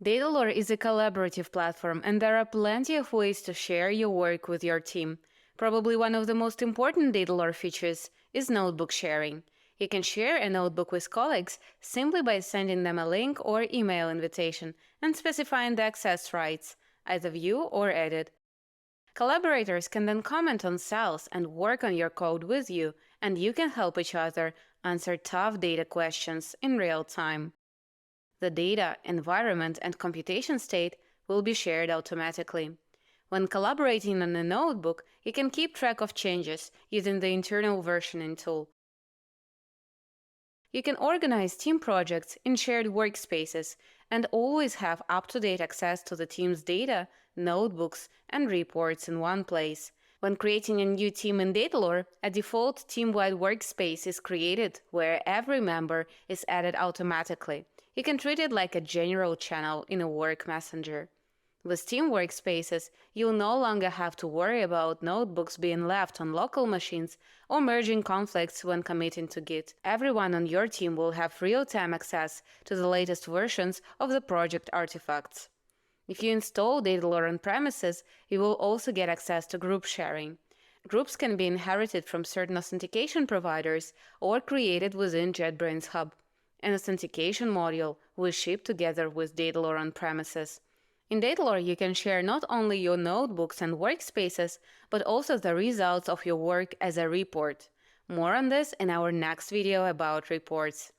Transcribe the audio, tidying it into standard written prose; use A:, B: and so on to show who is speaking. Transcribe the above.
A: Datalore is a collaborative platform, and there are plenty of ways to share your work with your team. Probably one of the most important Datalore features is notebook sharing. You can share a notebook with colleagues simply by sending them a link or email invitation and specifying the access rights, either view or edit. Collaborators can then comment on cells and work on your code with you, and you can help each other answer tough data questions in real time. The data, environment, and computation state will be shared automatically. When collaborating on a notebook, you can keep track of changes using the internal versioning tool. You can organize team projects in shared workspaces and always have up-to-date access to the team's data, notebooks, and reports in one place. When creating a new team in Datalore, a default team-wide workspace is created where every member is added automatically. You can treat it like a general channel in a work messenger. With team workspaces, you'll no longer have to worry about notebooks being left on local machines or merging conflicts when committing to Git. Everyone on your team will have real-time access to the latest versions of the project artifacts. If you install Datalore on premises, you will also get access to group sharing. Groups can be inherited from certain authentication providers or created within JetBrains Hub. An authentication module will ship together with Datalore on premises. In Datalore, you can share not only your notebooks and workspaces, but also the results of your work as a report. More on this in our next video about reports.